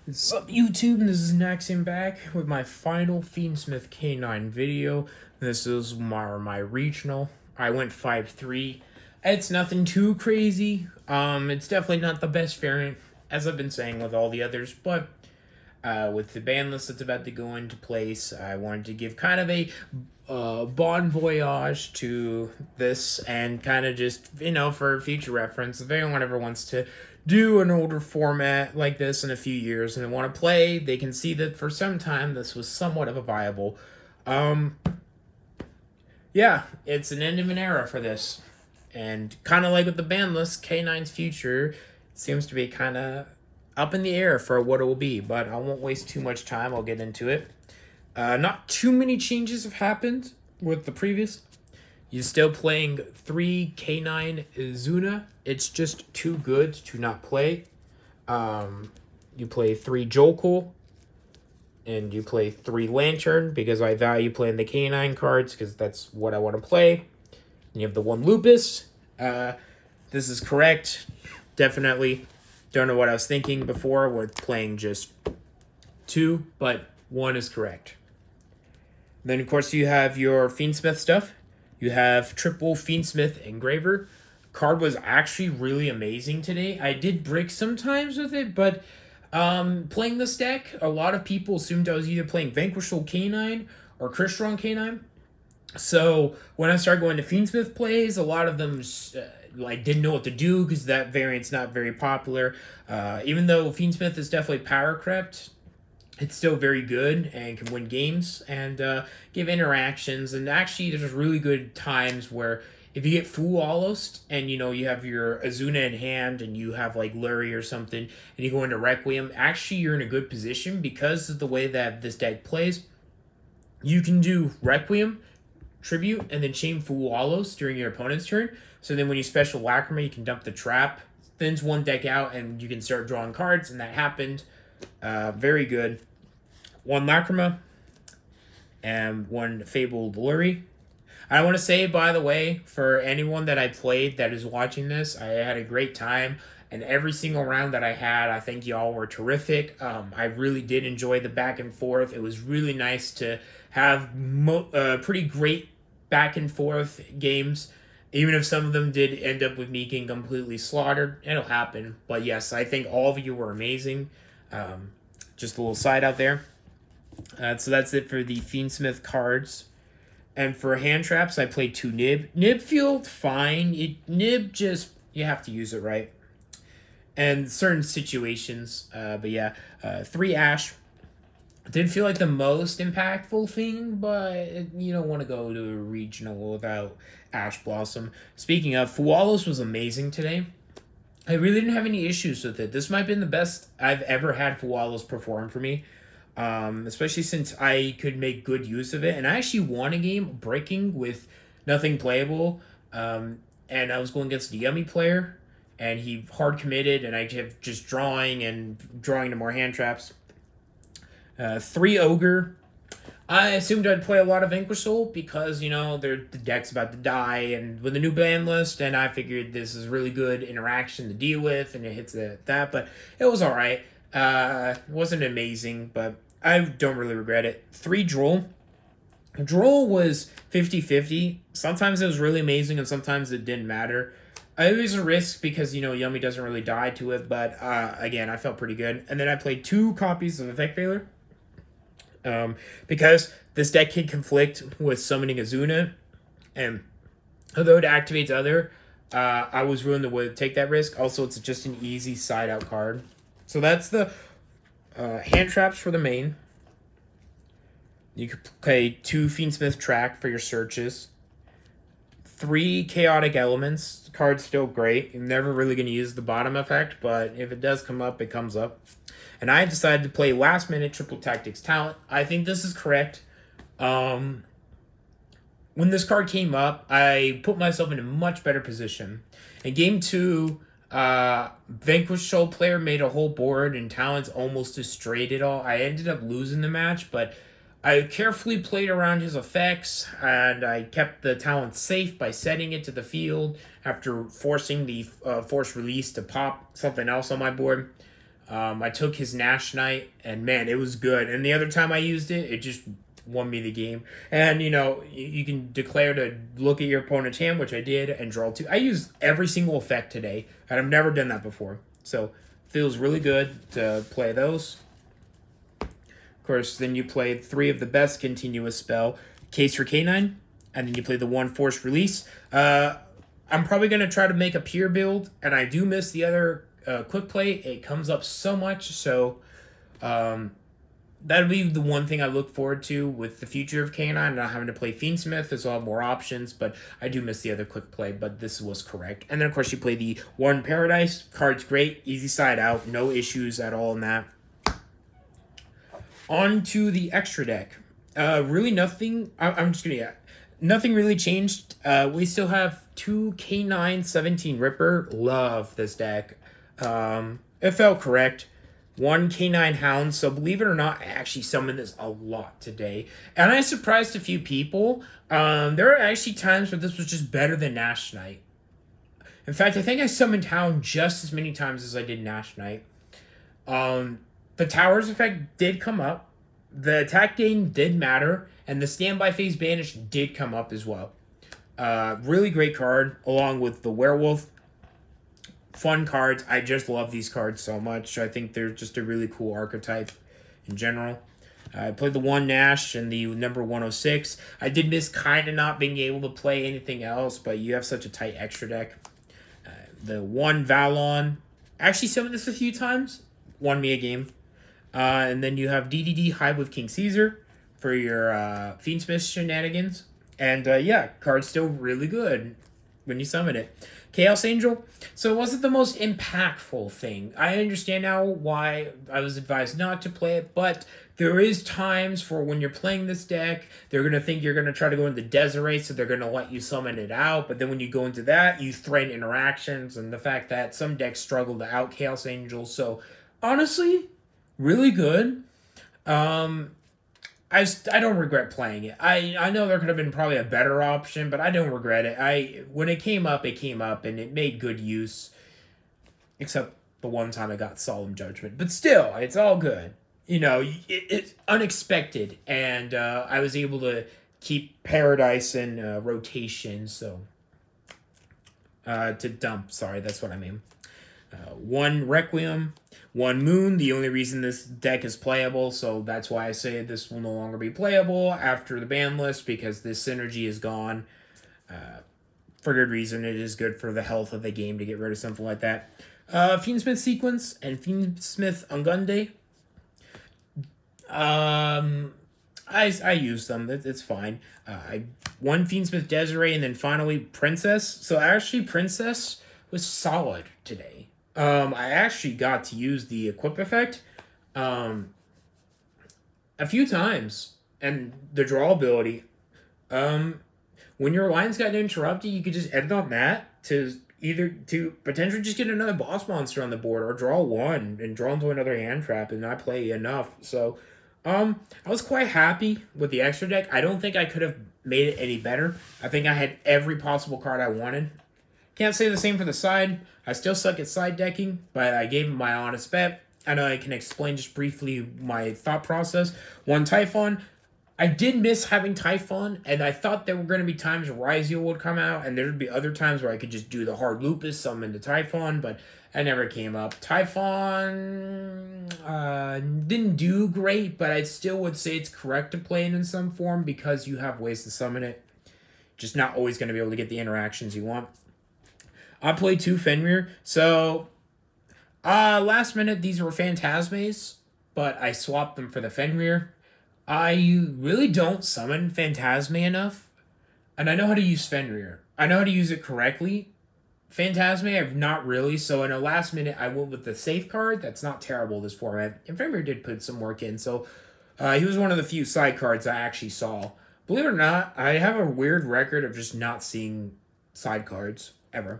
What's up, YouTube? This is Naxxion back with my final Fiendsmith K9 video. This is my regional. I went 5-3. It's nothing too crazy. It's definitely not the best variant, as I've been saying with all the others, but with the ban list that's about to go into place, I wanted to give kind of a bon voyage to this and kind of just, for future reference, if anyone ever wants to do an older format like this in a few years and they want to play, they can see that for some time this was somewhat of a viable. Yeah, it's an end of an era for this. And kind of like with the ban list, K9's future seems to be kind of up in the air for what it will be, but I won't waste too much time. I'll get into it. Not too many changes have happened with the previous. You're still playing 3 K9 Izuna. It's just too good to not play. You play 3 Jokul. And you play 3 Lantern because I value playing the K9 cards because that's what I want to play. And you have the 1 Lupus. This is correct. Definitely. Don't know what I was thinking before with playing just 2, but 1 is correct. Then, of course, you have your Fiendsmith stuff. You have triple Fiendsmith Engraver. Card was actually really amazing today. I did brick sometimes with it, but playing this deck, a lot of people assumed I was either playing Vanquishal K9 or Crystron K9. So when I started going to Fiendsmith plays, a lot of them didn't know what to do because that variant's not very popular. Even though Fiendsmith is definitely power crept, it's still very good and can win games and give interactions. And actually, there's really good times where if you get Fool Almost and you have your Azuna in hand and you have like Lurie or something and you go into Requiem, actually you're in a good position because of the way that this deck plays. You can do Requiem, Tribute, and then chain Fool Almost during your opponent's turn. So then when you special Lacrima, you can dump the trap, thins one deck out, and you can start drawing cards, and that happened. Very good. 1 Lacrima and 1 Fabled Lurie. I want to say, by the way, for anyone that I played that is watching this, I had a great time. And every single round that I had, I think y'all were terrific. I really did enjoy the back and forth. It was really nice to have pretty great back and forth games. Even if some of them did end up with me getting completely slaughtered. It'll happen. But yes, I think all of you were amazing. Just a little side out there. So that's it for the Fiendsmith cards. And for hand traps, I played 2 Nib. Nib felt fine. Nib just, you have to use it right. And certain situations. But yeah, 3 Ash. Didn't feel like the most impactful thing, but you don't want to go to a regional without Ash Blossom. Speaking of, Fualos was amazing today. I really didn't have any issues with it. This might have been the best I've ever had Fualos perform for me. Especially since I could make good use of it. And I actually won a game breaking with nothing playable. And I was going against a Yummy player. And he hard committed. And I kept just drawing to more hand traps. 3 Ogre. I assumed I'd play a lot of Vanquishal because, the deck's about to die. And with the new ban list. And I figured this is really good interaction to deal with. And it hits that. But it was alright. It wasn't amazing, but I don't really regret it. 3 Droll. Droll was 50-50. Sometimes it was really amazing and sometimes it didn't matter. It was a risk because, Yummy doesn't really die to it, but again, I felt pretty good. And then I played 2 copies of Effect Veiler. Because this deck can conflict with summoning Azuna, and although it activates other, I was willing to take that risk. Also, it's just an easy side-out card. So that's the hand traps for the main. You could play 2 Fiendsmith Track for your searches. 3 Chaotic Elements. The card's still great. You're never really going to use the bottom effect, but if it does come up, it comes up. And I decided to play last minute Triple Tactics Talent. I think this is correct. When this card came up, I put myself in a much better position. In game 2, Vanquishal player made a whole board and Talents almost destroyed it all. I ended up losing the match, but I carefully played around his effects and I kept the Talent safe by setting it to the field after forcing the force release to pop something else on my board. I took his Nash Knight, and man, it was good. And the other time I used it, it just won me the game. And you can declare to look at your opponent's hand, which I did, and draw two. I used every single effect today, and I've never done that before. So feels really good to play those. Of course, then you play 3 of the best continuous spell, Case for K9, and then you play the 1 Forced Release. I'm probably going to try to make a pure build, and I do miss the other quick play. It comes up so much, so that'll be the one thing I look forward to with the future of K9, not having to play Fiendsmith. There's a lot more options, but I do miss the other quick play, but this was correct. And then, of course, you play the 1 Paradise. Card's great, easy side out, no issues at all in that. On to the extra deck. Really nothing, I'm just going to, nothing really changed. We still have 2 K9 17 Ripper. Love this deck. It felt correct. 1 K9 Hound. So believe it or not, I actually summoned this a lot today. And I surprised a few people. There are actually times where this was just better than Nash Knight. In fact, I think I summoned Hound just as many times as I did Nash Knight. The Towers effect did come up. The attack gain did matter. And the Standby Phase Banish did come up as well. Really great card, along with the Werewolf. Fun cards. I just love these cards so much. I think they're just a really cool archetype in general. I played the 1 Nash and the number 106. I did miss kind of not being able to play anything else, but you have such a tight extra deck. The 1 Valon. Actually summoned this a few times. Won me a game. And then you have DDD Hive with King Caesar for your Fiendsmith shenanigans. And yeah, card's still really good when you summon it. Chaos Angel. So it wasn't the most impactful thing. I understand now why I was advised not to play it, but there is times for when you're playing this deck, they're going to think you're going to try to go into Desiree, so they're going to let you summon it out, but then when you go into that, you threaten interactions, and the fact that some decks struggle to out Chaos Angel. So honestly, really good. I don't regret playing it. I know there could have been probably a better option, but I don't regret it. When it came up, and it made good use. Except the one time I got Solemn Judgment. But still, it's all good. It's unexpected. And I was able to keep Paradise in rotation, so... to dump, sorry, that's what I mean. 1 Requiem, 1 Moon. The only reason this deck is playable, so that's why I say this will no longer be playable after the ban list, because this synergy is gone. For good reason. It is good for the health of the game to get rid of something like that. Fiendsmith Sequence and Fiendsmith Ungunde. I use them. It's fine. I won Fiendsmith Desiree and then finally Princess. So actually Princess was solid today. I actually got to use the equip effect a few times, and the draw ability. When your lines got interrupted, you could just end on that to potentially just get another boss monster on the board, or draw 1 and draw into another hand trap and not play enough. So I was quite happy with the extra deck. I don't think I could have made it any better. I think I had every possible card I wanted. Can't say the same for the side. I still suck at side decking, but I gave him my honest bet. I know I can explain just briefly my thought process. 1 Typhon. I did miss having Typhon, and I thought there were going to be times where Ryziel would come out, and there would be other times where I could just do the hard Lupus, summon the Typhon, but I never came up. Typhon didn't do great, but I still would say it's correct to play it in some form because you have ways to summon it. Just not always going to be able to get the interactions you want. I played 2 Fenrir, so last minute these were Phantasmes, but I swapped them for the Fenrir. I really don't summon Phantasme enough, and I know how to use Fenrir. I know how to use it correctly. Phantasme, I've not really, so in a last minute, I went with the safe card. That's not terrible, this format, and Fenrir did put some work in, so he was one of the few side cards I actually saw. Believe it or not, I have a weird record of just not seeing side cards, ever.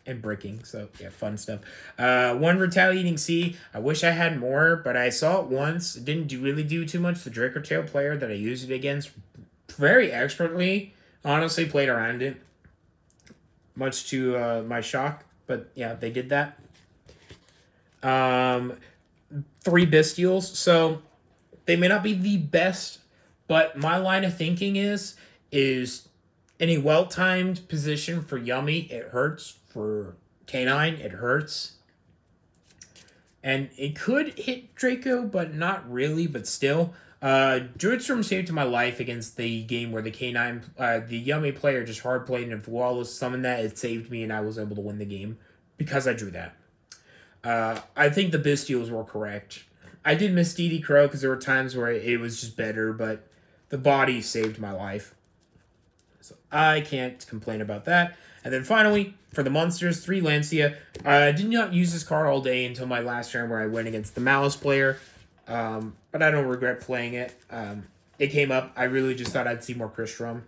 And breaking, so yeah, fun stuff. 1 Retaliating Sea. I wish I had more, but I saw it once. It didn't really do too much. The Dracotail player that I used it against very expertly, honestly, played around it. Much to my shock, but yeah, they did that. Um, 3 Bestials. So they may not be the best, but my line of thinking is in a well timed position for Yummy, it hurts. For Canine, it hurts. And it could hit Draco, but not really, but still. Druidstorm saved my life against the game where the Canine, the Yummy player just hard played and flawless summoned that. It saved me and I was able to win the game because I drew that. I think the Bestials were correct. I did miss DD Crow because there were times where it was just better, but the body saved my life. So I can't complain about that. And then finally, for the monsters, 3 Lancia. I did not use this card all day until my last turn where I went against the Malice player. But I don't regret playing it. It came up. I really just thought I'd see more Crystrum.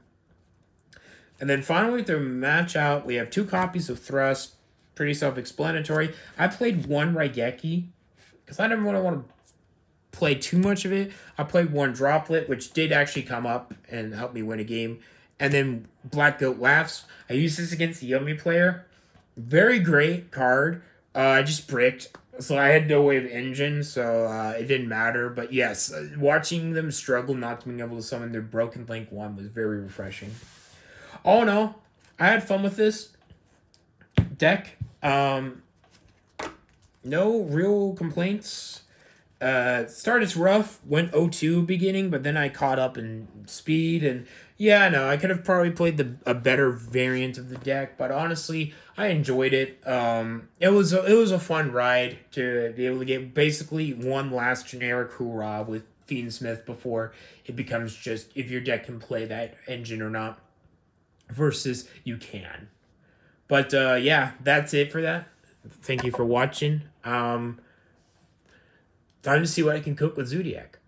And then finally, to match out, we have 2 copies of Thrust. Pretty self-explanatory. I played 1 Raigeki because I didn't really want to play too much of it. I played 1 Droplet, which did actually come up and help me win a game. And then Black Goat Laughs. I used this against the Yummy player. Very great card. I just bricked. So I had no way of engine, so it didn't matter. But yes, watching them struggle not being able to summon their Broken Link 1 was very refreshing. All in all, I had fun with this deck. No real complaints. Started rough, went 0-2 beginning, but then I caught up in speed, and yeah, no, I could have probably played a better variant of the deck, but honestly, I enjoyed it. It was a fun ride to be able to get basically one last generic hoorah with Fiendsmith before it becomes just if your deck can play that engine or not, versus you can. But yeah, that's it for that. Thank you for watching. Time to see what I can cook with Zodiac.